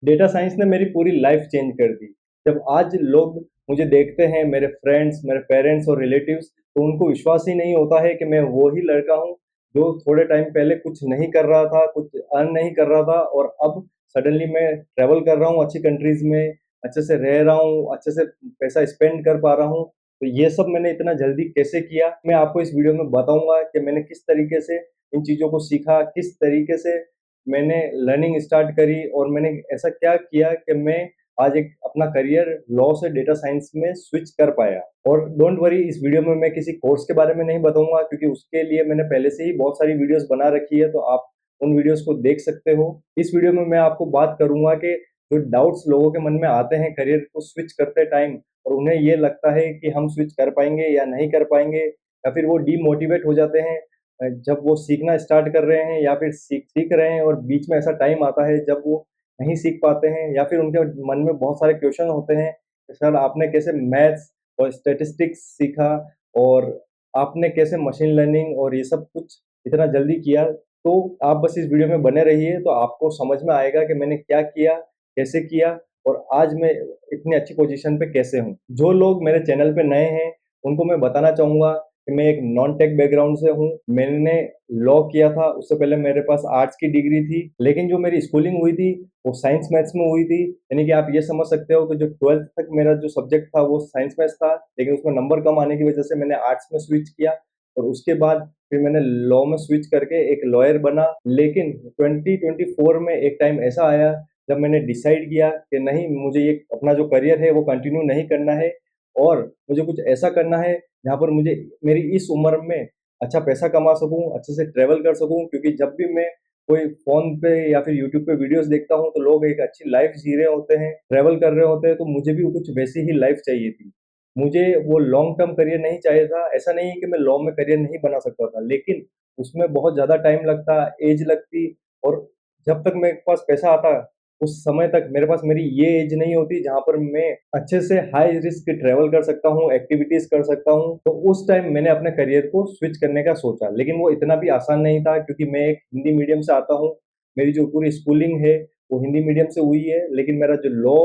Data science ने मेरी पूरी लाइफ चेंज कर दी। जब आज लोग मुझे देखते हैं, मेरे फ्रेंड्स, मेरे पेरेंट्स और रिलेटिव्स, तो उनको विश्वास ही नहीं होता है कि मैं वो ही लड़का हूँ जो थोड़े टाइम पहले कुछ नहीं कर रहा था, कुछ अर्न नहीं कर रहा था और अब सडनली मैं ट्रैवल कर रहा हूँ अच्छी कंट्रीज में, अच्छे से रह रहा हूँ, अच्छे से पैसा स्पेंड कर पा रहा हूँ। तो ये सब मैंने इतना जल्दी कैसे किया, मैं आपको इस वीडियो में बताऊंगा कि मैंने किस तरीके से इन चीज़ों को सीखा, किस तरीके से मैंने लर्निंग स्टार्ट करी और मैंने ऐसा क्या किया कि मैं आज एक अपना करियर लॉ से डेटा साइंस में स्विच कर पाया। और डोंट वरी, इस वीडियो में मैं किसी कोर्स के बारे में नहीं बताऊंगा क्योंकि उसके लिए मैंने पहले से ही बहुत सारी वीडियोस बना रखी है, तो आप उन वीडियोस को देख सकते हो। इस वीडियो में मैं आपको बात करूंगा कि जो डाउट्स लोगों के मन में आते हैं करियर को स्विच करते टाइम और उन्हें ये लगता है कि हम स्विच कर पाएंगे या नहीं कर पाएंगे, या फिर वो डीमोटिवेट हो जाते हैं जब वो सीखना स्टार्ट कर रहे हैं या फिर सीख सीख रहे हैं और बीच में ऐसा टाइम आता है जब वो नहीं सीख पाते हैं, या फिर उनके मन में बहुत सारे क्वेश्चन होते हैं कि सर आपने कैसे मैथ्स और स्टैटिस्टिक्स सीखा और आपने कैसे मशीन लर्निंग और ये सब कुछ इतना जल्दी किया। तो आप बस इस वीडियो में बने रहिए तो आपको समझ में आएगा कि मैंने क्या किया, कैसे किया और आज मैं इतनी अच्छी पोजीशन पे कैसे हूँ। जो लोग मेरे चैनल पे नए हैं उनको मैं बताना चाहूंगा कि मैं एक नॉन टेक बैकग्राउंड से हूँ। मैंने लॉ किया था, उससे पहले मेरे पास आर्ट्स की डिग्री थी, लेकिन जो मेरी स्कूलिंग हुई थी वो साइंस मैथ्स में हुई थी। यानी कि आप ये समझ सकते हो कि जो 12th तक मेरा जो सब्जेक्ट था वो साइंस मैथ्स था, लेकिन उसमें नंबर कम आने की वजह से मैंने आर्ट्स में स्विच किया और उसके बाद फिर मैंने लॉ में स्विच करके एक लॉयर बना। लेकिन 2024 में एक टाइम ऐसा आया जब मैंने डिसाइड किया कि नहीं, मुझे ये अपना जो करियर है वो कंटिन्यू नहीं करना है और मुझे कुछ ऐसा करना है जहाँ पर मुझे मेरी इस उम्र में अच्छा पैसा कमा सकूँ, अच्छे से ट्रैवल कर सकूँ। क्योंकि जब भी मैं कोई फ़ोन पे या फिर यूट्यूब पे वीडियोस देखता हूँ तो लोग एक अच्छी लाइफ जी रहे होते हैं, ट्रैवल कर रहे होते हैं, तो मुझे भी कुछ वैसी ही लाइफ चाहिए थी। मुझे वो लॉन्ग टर्म करियर नहीं चाहिए था। ऐसा नहीं है कि मैं लॉ में करियर नहीं बना सकता था, लेकिन उसमें बहुत ज़्यादा टाइम लगता, एज लगती और जब तक मेरे पास पैसा आता उस समय तक मेरे पास मेरी ये एज नहीं होती जहाँ पर मैं अच्छे से हाई रिस्क ट्रैवल कर सकता हूँ, एक्टिविटीज कर सकता हूँ। तो उस टाइम मैंने अपने करियर को स्विच करने का सोचा, लेकिन वो इतना भी आसान नहीं था क्योंकि मैं एक हिंदी मीडियम से आता हूँ। मेरी जो पूरी स्कूलिंग है वो हिंदी मीडियम से हुई है, लेकिन मेरा जो लॉ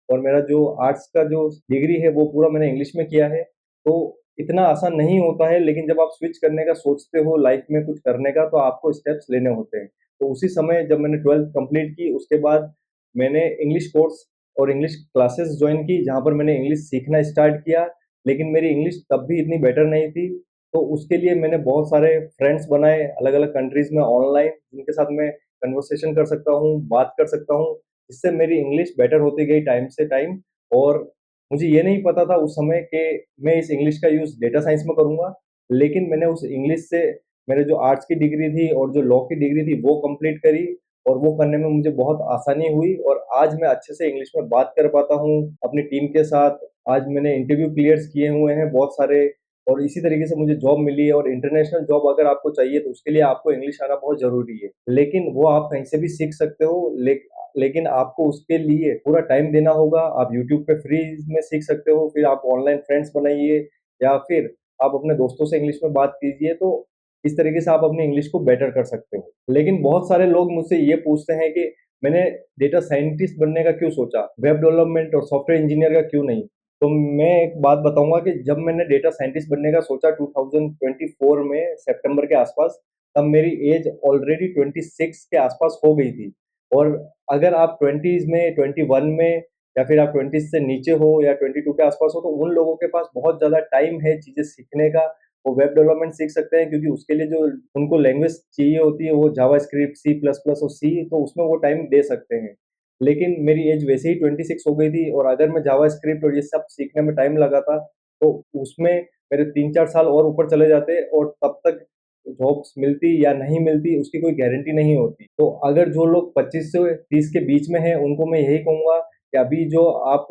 और मेरा जो आर्ट्स का जो डिग्री है वो पूरा मैंने इंग्लिश में किया है। तो इतना आसान नहीं होता है, लेकिन जब आप स्विच करने का सोचते हो लाइफ में कुछ करने का तो आपको स्टेप्स लेने होते हैं। तो उसी समय जब मैंने 12th कंप्लीट की उसके बाद मैंने इंग्लिश कोर्स और इंग्लिश क्लासेस ज्वाइन की जहाँ पर मैंने इंग्लिश सीखना स्टार्ट किया। लेकिन मेरी इंग्लिश तब भी इतनी बेटर नहीं थी, तो उसके लिए मैंने बहुत सारे फ्रेंड्स बनाए अलग अलग कंट्रीज में ऑनलाइन, जिनके साथ मैं कन्वर्सेशन कर सकता हूँ, बात कर सकता हूँ, जिससे मेरी इंग्लिश बेटर होती गई टाइम से टाइम। और मुझे ये नहीं पता था उस समय कि मैं इस इंग्लिश का यूज़ डेटा साइंस में करूँगा, लेकिन मैंने उस इंग्लिश से मेरे जो आर्ट्स की डिग्री थी और जो लॉ की डिग्री थी वो कंप्लीट करी और वो करने में मुझे बहुत आसानी हुई और आज मैं अच्छे से इंग्लिश में बात कर पाता हूँ अपनी टीम के साथ। आज मैंने इंटरव्यू क्लियर्स किए हुए हैं बहुत सारे और इसी तरीके से मुझे जॉब मिली है। और इंटरनेशनल जॉब अगर आपको चाहिए तो उसके लिए आपको इंग्लिश आना बहुत ज़रूरी है, लेकिन वो आप कहीं से भी सीख सकते हो। लेकिन आपको उसके लिए पूरा टाइम देना होगा। आप यूट्यूब पे फ्री में सीख सकते हो, फिर आप ऑनलाइन फ्रेंड्स बनाइए या फिर आप अपने दोस्तों से इंग्लिश में बात कीजिए, तो इस तरीके से आप अपनी इंग्लिश को बेटर कर सकते हो। लेकिन बहुत सारे लोग मुझसे ये पूछते हैं कि मैंने डेटा साइंटिस्ट बनने का क्यों सोचा, वेब डेवलपमेंट और सॉफ्टवेयर इंजीनियर का क्यों नहीं। तो मैं एक बात बताऊंगा कि जब मैंने डेटा साइंटिस्ट बनने का सोचा 2024 में सितंबर के आसपास, तब मेरी एज ऑलरेडी 26 के आसपास हो गई थी। और अगर आप 20s में, 21 में या फिर आप 20 से नीचे हो या 22 के आसपास हो, तो उन लोगों के पास बहुत ज़्यादा टाइम है चीज़ें सीखने का। वो वेब डेवलपमेंट सीख सकते हैं क्योंकि उसके लिए जो उनको लैंग्वेज चाहिए होती है वो जावास्क्रिप्ट, सी प्लस प्लस और सी, तो उसमें वो टाइम दे सकते हैं। लेकिन मेरी एज वैसे ही 26 हो गई थी और अगर मैं जावास्क्रिप्ट और ये सब सीखने में टाइम लगा था तो उसमें मेरे 3-4 साल और ऊपर चले जाते और तब तक जॉब्स मिलती या नहीं मिलती उसकी कोई गारंटी नहीं होती। तो अगर जो लोग 25 से 30 के बीच में हैं उनको मैं यही कहूँगा कि अभी जो आप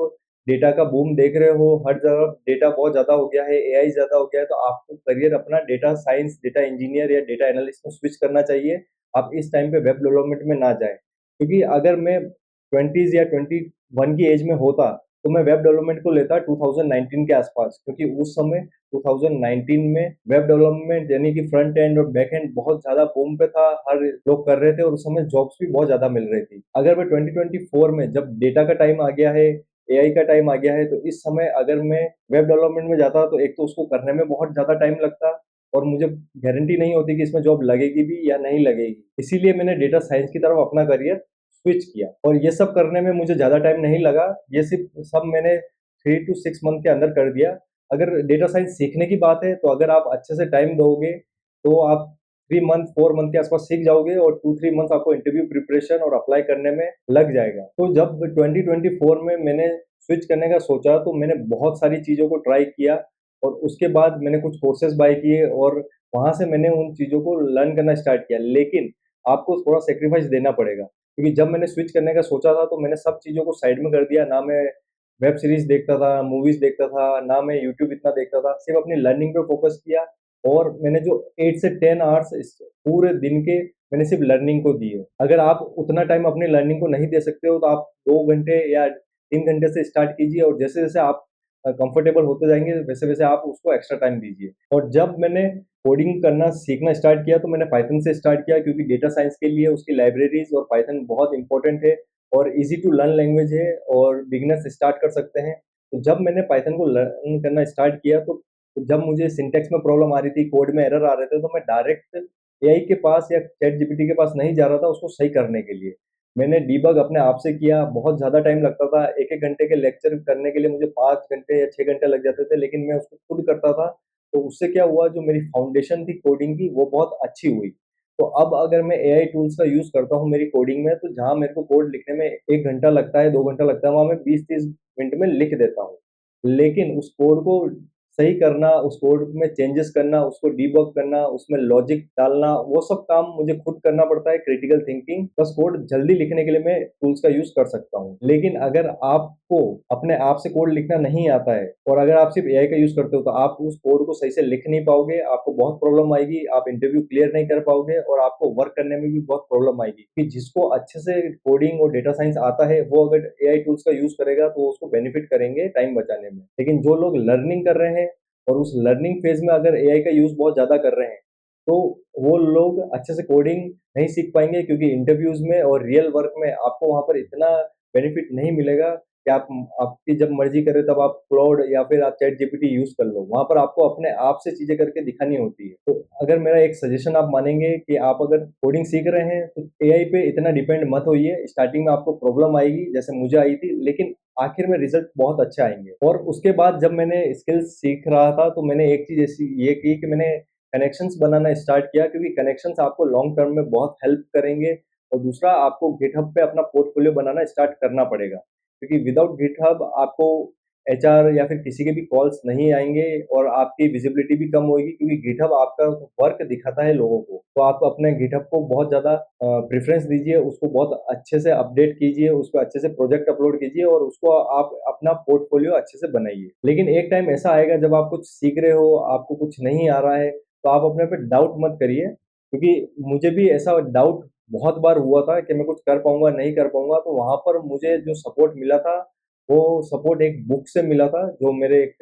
डेटा का बूम देख रहे हो, हर जगह डेटा बहुत ज़्यादा हो गया है, एआई ज़्यादा हो गया है, तो आपको करियर अपना डेटा साइंस, डेटा इंजीनियर या डेटा एनालिस्ट में स्विच करना चाहिए। आप इस टाइम पे वेब डेवलपमेंट में ना जाएँ। क्योंकि अगर मैं 20s या 21 की एज में होता तो मैं वेब डेवलपमेंट को लेता 2019 के आसपास, क्योंकि उस समय 2019 में वेब डेवलपमेंट यानी कि फ्रंट एंड और बैक एंड बहुत ज़्यादा बूम पे था, हर लोग कर रहे थे और उस समय जॉब्स भी बहुत ज़्यादा मिल रही थी। अगर मैं 2024 में जब डेटा का टाइम आ गया है, एआई का टाइम आ गया है, तो इस समय अगर मैं वेब डेवलपमेंट में जाता तो एक तो उसको करने में बहुत ज़्यादा टाइम लगता और मुझे गारंटी नहीं होती कि इसमें जॉब लगेगी भी या नहीं लगेगी। इसीलिए मैंने डेटा साइंस की तरफ अपना करियर स्विच किया और ये सब करने में मुझे ज़्यादा टाइम नहीं लगा। ये सिर्फ सब मैंने 3 टू 6 मंथ के अंदर कर दिया। अगर डेटा साइंस सीखने की बात है तो अगर आप अच्छे से टाइम दोगे तो आप 3 मंथ 4 मंथ के आसपास सीख जाओगे और 2-3 मंथ आपको इंटरव्यू प्रिपरेशन और अप्लाई करने में लग जाएगा। तो जब 2024 में मैंने स्विच करने का सोचा तो मैंने बहुत सारी चीज़ों को ट्राई किया और उसके बाद मैंने कुछ कोर्सेज़ बाय किए और वहाँ से मैंने उन चीज़ों को लर्न करना स्टार्ट किया। लेकिन आपको थोड़ा सैक्रिफाइस देना पड़ेगा, क्योंकि जब मैंने स्विच करने का सोचा था तो मैंने सब चीज़ों को साइड में कर दिया। ना मैं वेब सीरीज़ देखता था, मूवीज़ देखता था, ना मैं यूट्यूब इतना देखता था, सिर्फ़ अपनी लर्निंग पे फ़ोकस किया और मैंने जो 8 से 10 आवर्स इस पूरे दिन के मैंने सिर्फ़ लर्निंग को दिए। अगर आप उतना टाइम अपनी लर्निंग को नहीं दे सकते हो तो आप 2 घंटे या 3 घंटे से स्टार्ट कीजिए और जैसे-जैसे आप कंफर्टेबल होते जाएँगे वैसे-वैसे आप उसको एक्स्ट्रा टाइम दीजिए। और जब मैंने कोडिंग करना सीखना स्टार्ट किया तो मैंने पाइथन से स्टार्ट किया, क्योंकि डेटा साइंस के लिए उसकी लाइब्रेरीज़ और पाइथन बहुत इम्पोर्टेंट है और ईज़ी टू लर्न लैंग्वेज है और बिगिनर्स स्टार्ट कर सकते हैं। तो जब मैंने पाइथन को लर्न करना स्टार्ट किया तो जब मुझे सिंटैक्स में प्रॉब्लम आ रही थी, कोड में एरर आ रहे थे, तो मैं डायरेक्ट एआई के पास या चैट जीपीटी के पास नहीं जा रहा था उसको सही करने के लिए। मैंने डीबग अपने आप से किया, बहुत ज़्यादा टाइम लगता था। 1-1 घंटे के लेक्चर करने के लिए मुझे 5 घंटे या 6 घंटे लग जाते थे, लेकिन मैं उसको खुद करता था। तो उससे क्या हुआ, जो मेरी फाउंडेशन थी कोडिंग की वो बहुत अच्छी हुई। तो अब अगर मैं एआई टूल्स का यूज़ करता हूँ मेरी कोडिंग में, तो जहाँ मेरे को कोड लिखने में 1 घंटा लगता है, 2 घंटा लगता है, वहाँ मैं 20-30 मिनट में लिख देता हूँ। लेकिन उस कोड को सही करना, उस कोड में चेंजेस करना, उसको डीबग करना, उसमें लॉजिक डालना, वो सब काम मुझे खुद करना पड़ता है, क्रिटिकल थिंकिंग। बस कोड जल्दी लिखने के लिए मैं टूल्स का यूज़ कर सकता हूँ। लेकिन अगर आपको अपने आप से कोड लिखना नहीं आता है और अगर आप सिर्फ़ एआई का यूज़ करते हो, तो आप उस कोड को सही से लिख नहीं पाओगे, आपको बहुत प्रॉब्लम आएगी, आप इंटरव्यू क्लियर नहीं कर पाओगे और आपको वर्क करने में भी बहुत प्रॉब्लम आएगी। कि जिसको अच्छे से कोडिंग और डेटा साइंस आता है, वो अगर एआई टूल्स का यूज़ करेगा, तो उसको बेनिफिट करेंगे टाइम बचाने में। लेकिन जो लोग लर्निंग कर रहे हैं और उस लर्निंग फेज़ में अगर एआई का यूज़ बहुत ज़्यादा कर रहे हैं, तो वो लोग अच्छे से कोडिंग नहीं सीख पाएँगे, क्योंकि इंटरव्यूज़ में और रियल वर्क में आपको वहाँ पर इतना बेनिफिट नहीं मिलेगा कि आप आपकी जब मर्ज़ी करे तब आप क्लाउड या फिर आप चैट जीपीटी यूज़ कर लो। वहाँ पर आपको अपने आप से चीज़ें करके दिखानी होती है। तो अगर मेरा एक सजेशन आप मानेंगे कि आप अगर कोडिंग सीख रहे हैं, तो एआई पे इतना डिपेंड मत होइए। स्टार्टिंग में आपको प्रॉब्लम आएगी, जैसे मुझे आई थी, लेकिन आखिर में रिज़ल्ट बहुत अच्छे आएँगे। और उसके बाद जब मैंने स्किल्स सीख रहा था, तो मैंने एक चीज़ ऐसी ये की कि मैंने कनेक्शंस बनाना स्टार्ट किया, क्योंकि कनेक्शंस आपको लॉन्ग टर्म में बहुत हेल्प करेंगे। और दूसरा, आपको गिटहब पे अपना पोर्टफोलियो बनाना स्टार्ट करना पड़ेगा, क्योंकि विदाउट गिटहब आपको एचआर या फिर किसी के भी कॉल्स नहीं आएँगे और आपकी विजिबिलिटी भी कम होएगी, क्योंकि गिटहब आपका वर्क दिखाता है लोगों को। तो आप अपने गिटहब को बहुत ज़्यादा प्रेफ़रेंस दीजिए, उसको बहुत अच्छे से अपडेट कीजिए, उसपे अच्छे से प्रोजेक्ट अपलोड कीजिए और उसको आप अपना पोर्टफोलियो अच्छे से बनाइए। लेकिन एक टाइम ऐसा आएगा जब आप कुछ सीख रहे हो, आपको कुछ नहीं आ रहा है, तो आप अपने पे डाउट मत करिए, क्योंकि मुझे भी ऐसा डाउट बहुत बार हुआ था कि मैं कुछ कर पाऊँगा, नहीं कर पाऊँगा। तो वहाँ पर मुझे जो सपोर्ट मिला था, वो सपोर्ट एक बुक से मिला था, जो मेरे एक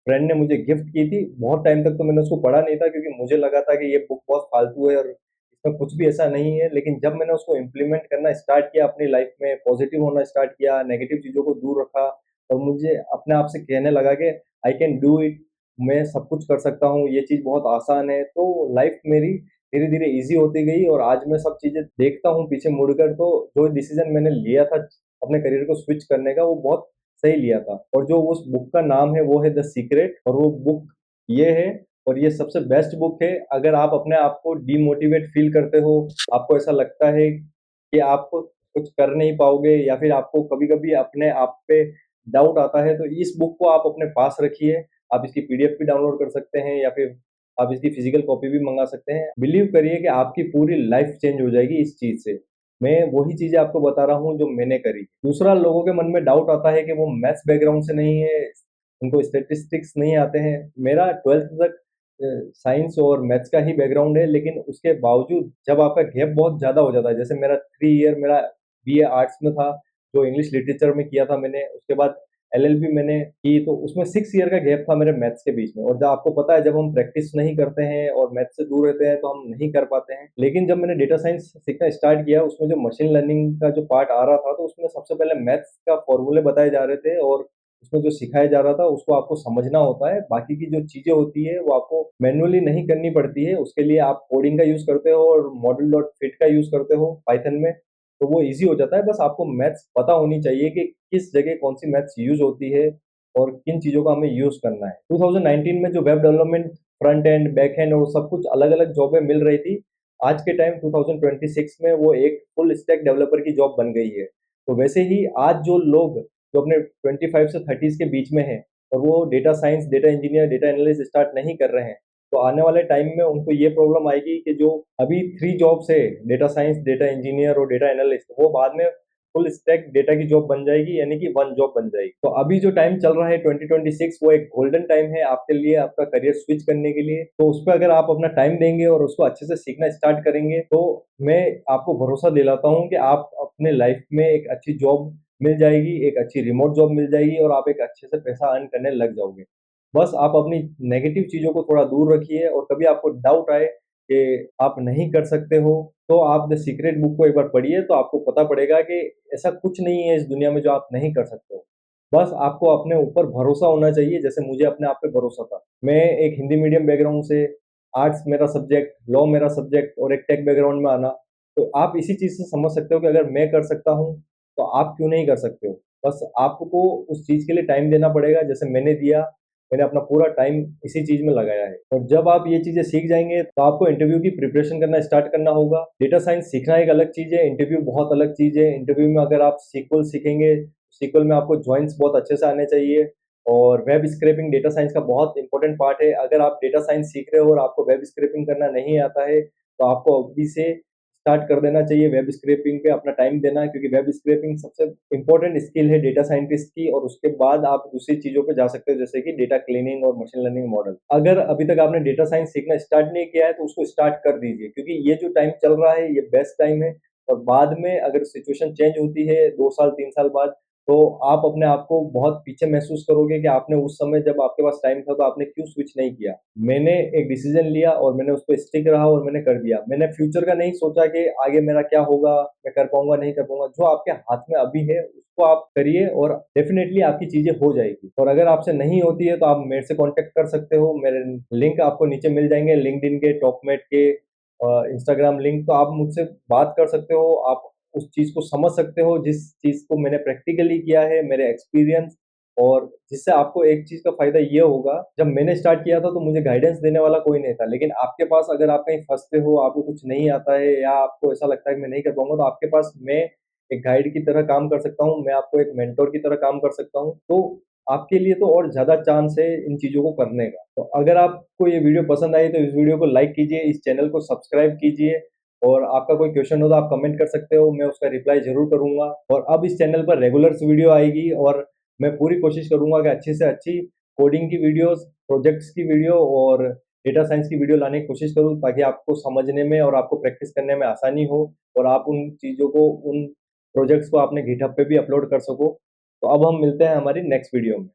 फ्रेंड ने मुझे गिफ्ट की थी। बहुत टाइम तक तो मैंने उसको पढ़ा नहीं था, क्योंकि मुझे लगा था कि ये बुक बहुत फालतू है और इसमें कुछ भी ऐसा नहीं है। लेकिन जब मैंने उसको इम्प्लीमेंट करना स्टार्ट किया अपनी लाइफ़ में, पॉज़िटिव होना स्टार्ट किया, नेगेटिव चीज़ों को दूर रखा और मुझे अपने आप से कहने लगा कि आई कैन डू इट, मैं सब कुछ कर सकता हूँ, ये चीज़ बहुत आसान है। तो लाइफ़ मेरी धीरे-धीरे ईज़ी होती गई और आज मैं सब चीज़ें देखता हूँ पीछे मुड़कर, तो जो डिसीज़न मैंने लिया था अपने करियर को स्विच करने का, वो बहुत सही लिया था। और जो उस बुक का नाम है वो है द सीक्रेट, और वो बुक ये है, और ये सबसे बेस्ट बुक है। अगर आप अपने आप को डिमोटिवेट फ़ील करते हो, आपको ऐसा लगता है कि आप कुछ कर नहीं पाओगे या फिर आपको कभी-कभी अपने आप पे डाउट आता है, तो इस बुक को आप अपने पास रखिए। आप इसकी पीडीएफ भी डाउनलोड कर सकते हैं या फिर आप इसकी फिज़िकल कॉपी भी मँगा सकते हैं। बिलीव करिए कि आपकी पूरी लाइफ़ चेंज हो जाएगी इस चीज़ से। मैं वही चीज़ें आपको बता रहा हूँ जो मैंने करी। दूसरा, लोगों के मन में डाउट आता है कि वो मैथ्स बैकग्राउंड से नहीं है, उनको स्टैटिस्टिक्स नहीं आते हैं। मेरा 12th तक साइंस और मैथ्स का ही बैकग्राउंड है, लेकिन उसके बावजूद जब आपका गैप बहुत ज़्यादा हो जाता है, जैसे मेरा 3 ईयर मेरा बीए आर्ट्स में था, जो इंग्लिश लिटरेचर में किया था मैंने, उसके बाद एलएलबी मैंने की, तो उसमें 6 ईयर का गैप था मेरे मैथ्स के बीच में। और जब आपको पता है, जब हम प्रैक्टिस नहीं करते हैं और मैथ्स से दूर रहते हैं तो हम नहीं कर पाते हैं। लेकिन जब मैंने डेटा साइंस सीखना स्टार्ट किया, उसमें जो मशीन लर्निंग का जो पार्ट आ रहा था, तो उसमें सबसे पहले मैथ्स का फॉर्मूले बताए जा रहे थे और उसमें जो सिखाया जा रहा था उसको आपको समझना होता है। बाकी की जो चीजें होती है वो आपको मैन्युअली नहीं करनी पड़ती है। उसके लिए आप कोडिंग का यूज करते हो और मॉडल डॉट फिट का यूज करते हो पाइथन में, तो वो ईज़ी हो जाता है। बस आपको मैथ्स पता होनी चाहिए कि किस जगह कौन-सी मैथ्स यूज़ होती है और किन चीज़ों का हमें यूज़ करना है। 2019 में जो web development, front end, back and और सब कुछ अलग-अलग जॉबें मिल रही थी, आज के टाइम 2026 में वो एक फुल स्टैक डेवलपर की जॉब बन गई है। तो वैसे ही आज जो लोग जो अपने 25 से 30s के बीच में हैं और वो data science, data engineer, data analyst start नहीं कर रहे हैं, तो आने वाले टाइम में उनको ये प्रॉब्लम आएगी कि जो अभी 3 जॉब्स है, डेटा साइंस, डेटा इंजीनियर और डेटा एनालिस्ट, वो बाद में फुल स्टैक डेटा की जॉब बन जाएगी, यानी कि वन जॉब बन जाएगी। तो अभी जो टाइम चल रहा है 2026, वो एक गोल्डन टाइम है आपके लिए, आपका करियर स्विच करने के लिए। तो उस पे अगर आप अपना टाइम देंगे और उसको अच्छे से सीखना स्टार्ट करेंगे, तो मैं आपको भरोसा दिलाता हूँ कि आप अपने लाइफ में एक अच्छी जॉब मिल जाएगी, एक अच्छी रिमोट जॉब मिल जाएगी और आप एक अच्छे से पैसा अर्न करने लग जाओगे। बस आप अपनी नेगेटिव चीज़ों को थोड़ा दूर रखिए और कभी आपको डाउट आए कि आप नहीं कर सकते हो, तो आप द सीक्रेट बुक को एक बार पढ़िए, तो आपको पता पड़ेगा कि ऐसा कुछ नहीं है इस दुनिया में जो आप नहीं कर सकते हो। बस आपको अपने ऊपर भरोसा होना चाहिए, जैसे मुझे अपने आप पे भरोसा था। मैं एक हिंदी मीडियम बैकग्राउंड से, आर्ट्स मेरा सब्जेक्ट, लॉ मेरा सब्जेक्ट और एक टेक बैकग्राउंड में आना, तो आप इसी चीज़ से समझ सकते हो कि अगर मैं कर सकता हूँ, तो आप क्यों नहीं कर सकते हो? बस आपको उस चीज़ के लिए टाइम देना पड़ेगा, जैसे मैंने दिया। मैंने अपना पूरा टाइम इसी चीज़ में लगाया है और जब आप ये चीज़ें सीख जाएँगे, तो आपको इंटरव्यू की प्रिपरेशन करना स्टार्ट करना होगा। डेटा साइंस सीखना एक अलग चीज़ है, इंटरव्यू बहुत अलग चीज़ है। इंटरव्यू में अगर आप सीक्वल सीखेंगे, सीक्वल में आपको जॉइन्स बहुत अच्छे से आने चाहिए और वेब स्क्रैपिंग डेटा साइंस का बहुत इंपॉर्टेंट पार्ट है। अगर आप डेटा साइंस सीख रहे हो और आपको वेब स्क्रैपिंग करना नहीं आता है, तो आपको अभी से स्टार्ट कर देना चाहिए वेब स्क्रैपिंग पे अपना टाइम देना, क्योंकि वेब स्क्रैपिंग सबसे इंपॉर्टेंट स्किल है डेटा साइंटिस्ट की। और उसके बाद आप दूसरी चीज़ों पे जा सकते हो, जैसे कि डेटा क्लीनिंग और मशीन लर्निंग मॉडल। अगर अभी तक आपने डेटा साइंस सीखना स्टार्ट नहीं किया है, तो उसको स्टार्ट कर दीजिए, क्योंकि ये जो टाइम चल रहा है, ये बेस्ट टाइम है। और बाद में अगर सिचुएशन चेंज होती है 2 साल, 3 साल बाद, तो आप अपने आप को बहुत पीछे महसूस करोगे कि आपने उस समय जब आपके पास टाइम था, तो आपने क्यों स्विच नहीं किया। मैंने एक डिसीजन लिया और मैंने उस पे स्टिक रहा और मैंने कर दिया। मैंने फ्यूचर का नहीं सोचा कि आगे मेरा क्या होगा, मैं कर पाऊँगा, नहीं कर पाऊँगा। जो आपके हाथ में अभी है, उसको आप करिए और डेफ़िनेटली आपकी चीज़ें हो जाएगी। और अगर आपसे नहीं होती है, तो आप मेरे से कॉन्टैक्ट कर सकते हो। मेरे लिंक आपको नीचे मिल जाएँगे, लिंक्डइन के, टॉपमेट के, इंस्टाग्राम लिंक, तो आप मुझसे बात कर सकते हो। आप उस चीज़ को समझ सकते हो, जिस चीज़ को मैंने प्रैक्टिकली किया है, मेरे एक्सपीरियंस। और जिससे आपको एक चीज़ का फ़ायदा ये होगा, जब मैंने स्टार्ट किया था तो मुझे गाइडेंस देने वाला कोई नहीं था, लेकिन आपके पास अगर आप कहीं फँसते हो, आपको कुछ नहीं आता है या आपको ऐसा लगता है कि मैं नहीं कर पाऊँगा, तो आपके पास मैं एक गाइड की तरह काम कर सकता हूँ, मैं आपको एक मेंटर की तरह काम कर सकता हूँ। तो आपके लिए तो और ज़्यादा चांस है इन चीज़ों को करने का। तो अगर आपको ये वीडियो पसंद आई, तो इस वीडियो को लाइक कीजिए, इस चैनल को सब्सक्राइब कीजिए और आपका कोई क्वेश्चन हो तो आप कमेंट कर सकते हो, मैं उसका रिप्लाई ज़रूर करूँगा। और अब इस चैनल पर रेगुलर्स वीडियो आएगी और मैं पूरी कोशिश करूँगा कि अच्छी से अच्छी कोडिंग की वीडियोज़, प्रोजेक्ट्स की वीडियो और डेटा साइंस की वीडियो लाने की कोशिश करूँ, ताकि आपको समझने में और आपको प्रैक्टिस करने में आसानी हो और आप उन चीज़ों को, उन प्रोजेक्ट्स को अपने गिटहब पे भी अपलोड कर सको। तो अब हम मिलते हैं हमारी नेक्स्ट वीडियो में।